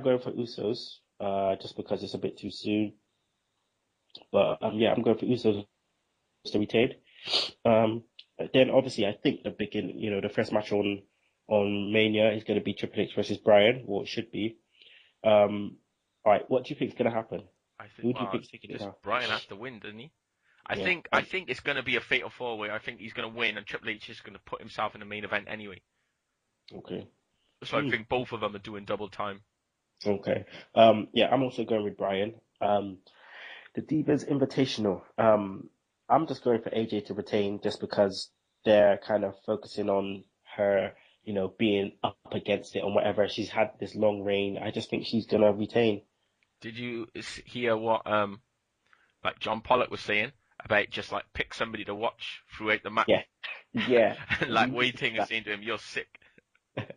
going for Usos, just because it's a bit too soon. But, yeah, I'm going for Usos to retain. Then obviously I think the first match on Mania is going to be Triple H versus Bryan, or it should be. All right, what do you think is going to happen? Who do you think's taking it down? Bryan has to win, doesn't he? I Yeah. think it's going to be a fatal four-way. I think he's going to win, and Triple H is going to put himself in the main event anyway. Okay. So I think both of them are doing double time. Okay. Yeah, I'm also going with Bryan. The Divas Invitational. I'm just going for AJ to retain just because they're kind of focusing on her, being up against it and whatever. She's had this long reign. I just think she's gonna retain. Did you hear what like John Pollock was saying about just like pick somebody to watch throughout the match? Yeah. Like waiting and saying to him, "You're sick," and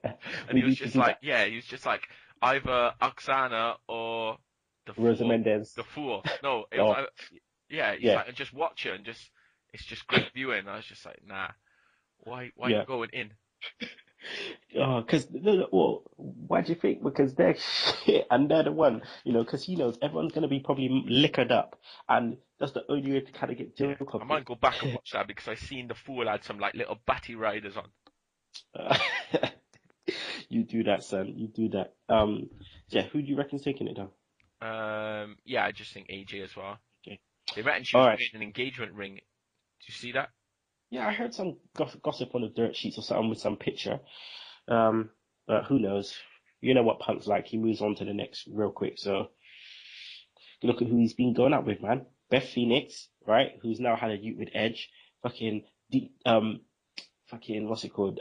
We he was need to just do like, yeah, he was just like either Oksana or the Rosa fool. Mendez. The fool. No, it was yeah. He's Yeah. like, and just watch her and it's just great viewing. I was just like, nah, why Yeah. you going in? Because well, why do you think? Because they're shit and they're the one, because he knows everyone's gonna be probably liquored up, and that's the only way to kind of get Yeah, joke off I might go back and watch that because I seen the fool had some like little batty riders on. You do that, son. You do that. Yeah. Who do you reckon's taking it down? Yeah, I just think AJ as well. Okay. They reckon she was All right. wearing an engagement ring. Did you see that? Yeah, I heard some gossip on the dirt sheets or something with some picture. But who knows? You know what Punk's like. He moves on to the next real quick. So look at who he's been going out with, man. Beth Phoenix, right? Who's now had a feud with Edge. Fucking what's it called?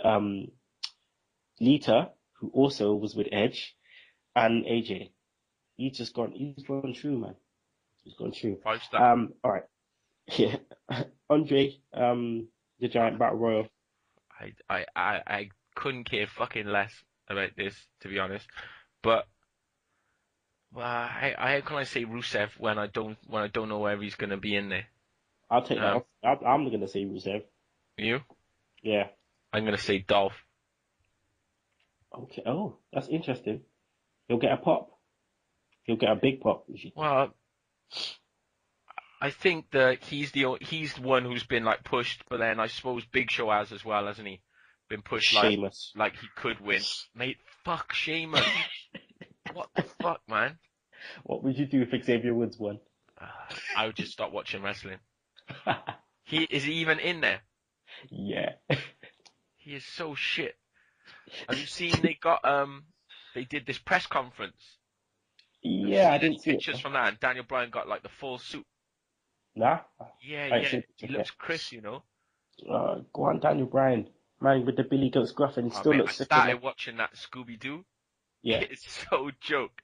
Lita, who also was with Edge, and AJ. He's gone true, man. He's gone true. 5-star. All right. Yeah. Andre, the Giant Battle Royal. I couldn't care fucking less about this, to be honest. But how can I say Rusev when I don't know where he's gonna be in there? I'll take that. I'm gonna say Rusev. You? Yeah. I'm gonna say Dolph. Okay. Oh, that's interesting. He'll get a pop. He'll get a big pop. Well, I think that he's the one who's been like pushed, but then I suppose Big Show has as well, hasn't he? Been pushed Sheamus. like he could win. Mate, fuck Sheamus. What the fuck, man? What would you do if Xavier Woods won? I would just stop watching wrestling. Is he even in there? Yeah. He is so shit. Have you seen they did this press conference? Yeah, I didn't see pictures it. from that, and Daniel Bryan got like the full suit. Nah. Yeah. He looks Chris, Go on, Daniel Bryan. Man with the Billy Goat scruff, and he still looks sick. I started watching that Scooby-Doo. Yeah. It's so joke.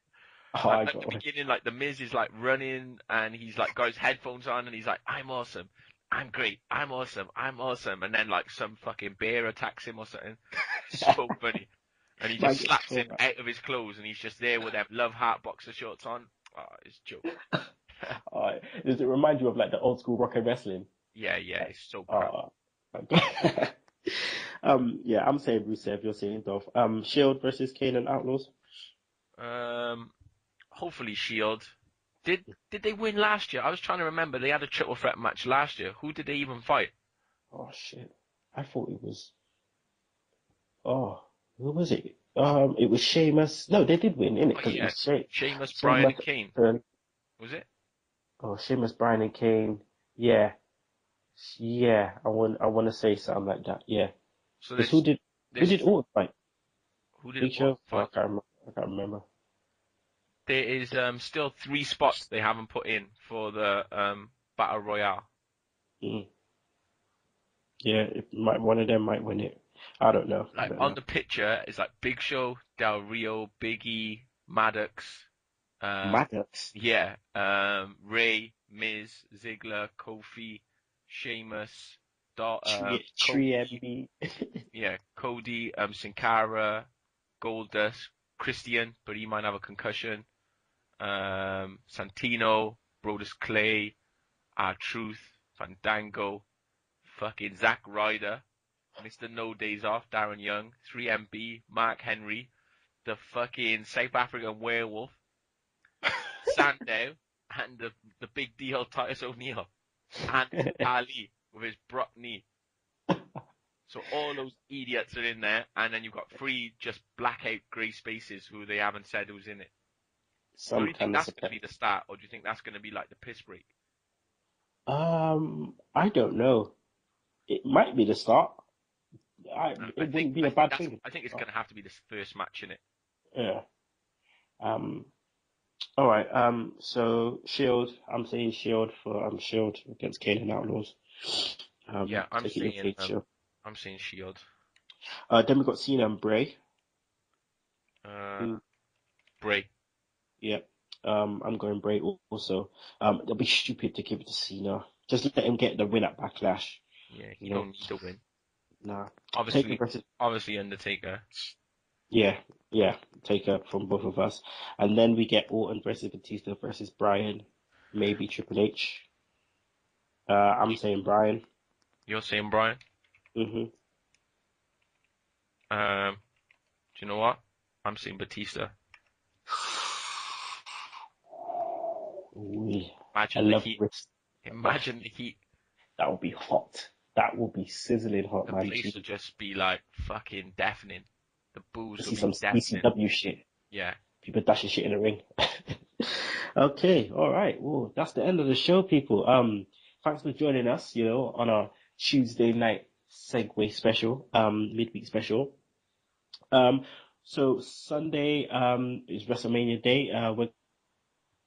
At the beginning, like the Miz is like running, and he's like got his headphones on, and he's like, "I'm awesome, I'm great, I'm awesome, I'm awesome," and then like some fucking bear attacks him or something. So funny. And he just slaps him out of his clothes, and he's just there with them Love Heart boxer shorts on. Oh, it's a joke. Does it remind you of like the old school rock and wrestling? Yeah, it's so crap. Yeah, I'm saying Rusev, you're saying Dolph. Shield versus Kane and Outlaws. Hopefully Shield. Did they win last year? I was trying to remember. They had a triple threat match last year. Who did they even fight? Oh shit! I thought it was. Oh, who was it? It was Sheamus. No, they did win, innit? Oh, Because it yeah. was Sheamus, Bryan, Sheamus. and Kane. Was it? Oh, Sheamus, Bryan, and Kane. Yeah, yeah. I want to say something like that. Yeah. So Because who there's did Orton fight? who did Big what Show? Oh, fight? I can't remember. There is still 3 spots they haven't put in for the Battle Royale. Mm. Yeah, one of them might win it. I don't know. Like on the picture, it's like Big Show, Del Rio, Biggie, Maddox. Maddox. Yeah. Ray, Miz, Ziggler, Kofi, Sheamus, Tree Cody. MB. Yeah, Cody, Sin Cara, Goldust, Christian, but he might have a concussion. Santino, Brodus Clay, R-Truth, Fandango, fucking Zack Ryder, Mr. No Days Off, Darren Young, 3MB, Mark Henry, the fucking South African werewolf, Sandow, and the big deal Titus O'Neil, and Ali with his Brock knee. So all those idiots are in there, and then you've got 3 just blackout grey spaces who they haven't said who's in it. So do you think that's going to be the start, or do you think that's going to be like the piss break? I don't know. It might be the start. It wouldn't be a bad thing. I think it's going to have to be the first match in it. Yeah. All right. So Shield. I'm saying Shield for Shield against Kane and Outlaws. Yeah, I'm saying Shield. Then we got Cena and Bray. Bray. Yeah. I'm going Bray also. It'll be stupid to give it to Cena. Just let him get the win at Backlash. Yeah, you don't need to win. Nah. Obviously Undertaker. Yeah, Taker from both of us. And then we get Orton versus Batista versus Bryan. Maybe Triple H. I'm saying Bryan. You're saying Bryan? Mm-hmm. Do you know what? I'm saying Batista. Imagine the heat. Imagine the heat. That would be hot. That would be sizzling hot, man. The place would just be like fucking deafening. The booze would be some deafening. ECW shit. Yeah. People dashing shit in the ring. Okay, all right. Well, that's the end of the show, people. Thanks for joining us, on our Tuesday night segue special, midweek special. So Sunday, is WrestleMania day. We're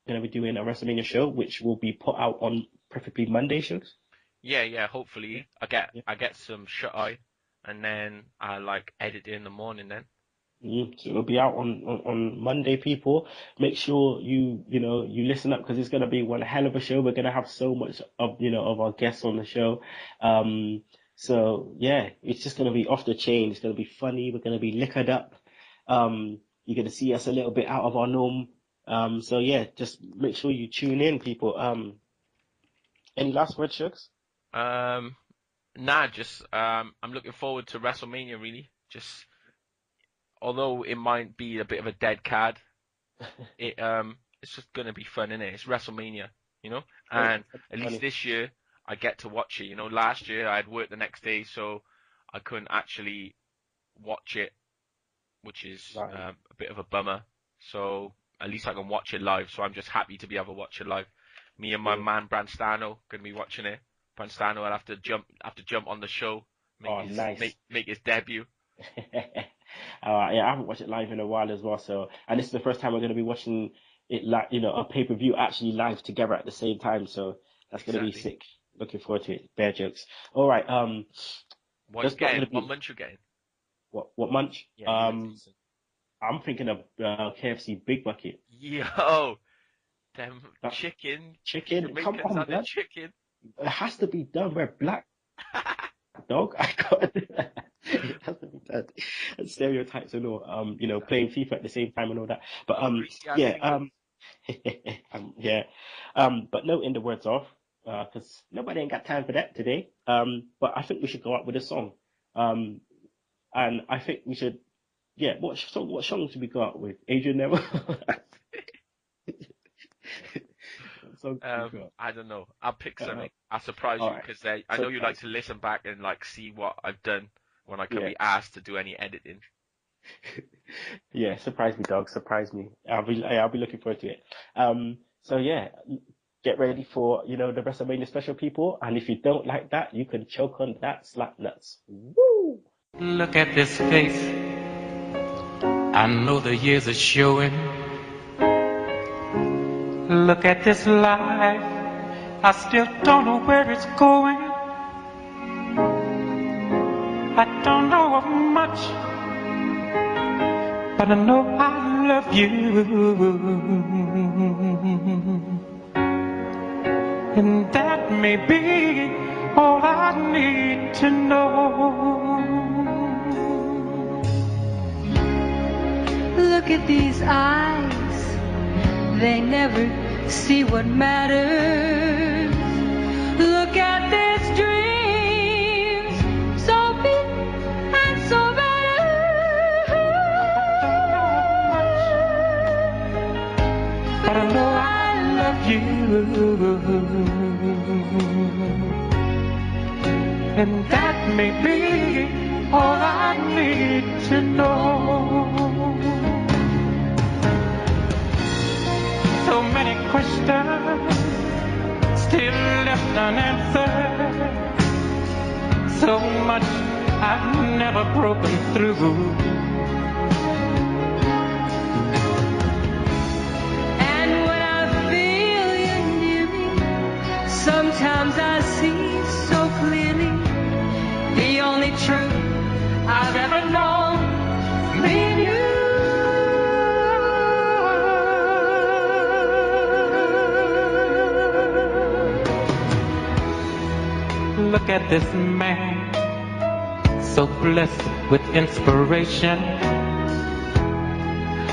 going to be doing a WrestleMania show, which will be put out on preferably Monday shows. Yeah. Hopefully, I get some shut eye, and then I edit it in the morning. Then. So it'll be out on Monday, people. Make sure you listen up, because it's going to be one hell of a show. We're going to have so much of our guests on the show. So yeah, it's just going to be off the chain. It's going to be funny. We're going to be liquored up. You're going to see us a little bit out of our norm. So yeah, just make sure you tune in, people. Any last words, Shugs? I'm looking forward to WrestleMania, really. Just, although it might be a bit of a dead card, it's just gonna be fun, innit? It's WrestleMania, and at least this year I get to watch it. Last year I had work the next day, so I couldn't actually watch it, which is a bit of a bummer. So at least I can watch it live. So I'm just happy to be able to watch it live. Me and my man Branstano gonna be watching it. Branstano will have to jump on the show, make his debut. Yeah, I haven't watched it live in a while as well. So, and this is the first time we're going to be watching it a pay-per-view actually live together at the same time. So that's going to be sick. Looking forward to it. Bear jokes. All right. What munch you getting? What munch? Yeah, I'm thinking of KFC Big Bucket. Yo, them chicken. Come on, man. Chicken. It has to be done. We're black, dog. I got it. It has to be done. And stereotypes and all. Playing FIFA at the same time and all that. But yeah. But noting the words off, because nobody ain't got time for that today. But I think we should go out with a song. And I think we should. Yeah, what song should we go out with? Adrian Neville. I don't know. I'll pick something. I'll surprise you, because I know you like to listen back and see what I've done when I can be asked to do any editing. Yeah, surprise me, dog. Surprise me. I'll be looking forward to it. So yeah, get ready for, the WrestleMania special, people. And if you don't like that, you can choke on that slap nuts. Woo! Look at this face. I know the years are showing. Look at this life. I still don't know where it's going. I don't know of much, but I know I love you. And that may be all I need to know. Look at these eyes, they never see what matters. Look at these dreams, so big and so better. But I know I love you, and that may be all I need to know. So many questions still left unanswered. So much I've never broken through. And when I feel you near me, sometimes I see so clearly the only truth I've ever known, me and you. Look at this man, so blessed with inspiration.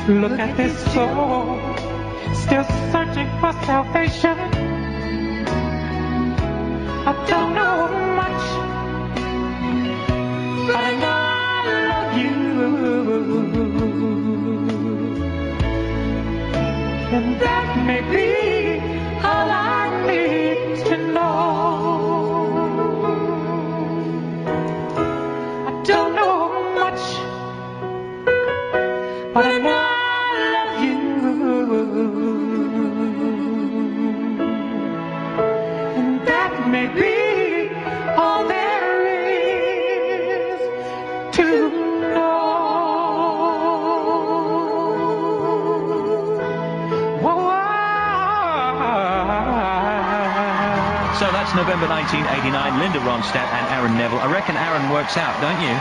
Look at this soul, still searching for salvation. I don't know much, but I know I love you. And that may be all I need to know. Don't know much, but I know I love you, and that may be all there is to know. So that's November 1989, Linda Ronstadt and Aaron Neville. I reckon Aaron works out, don't you?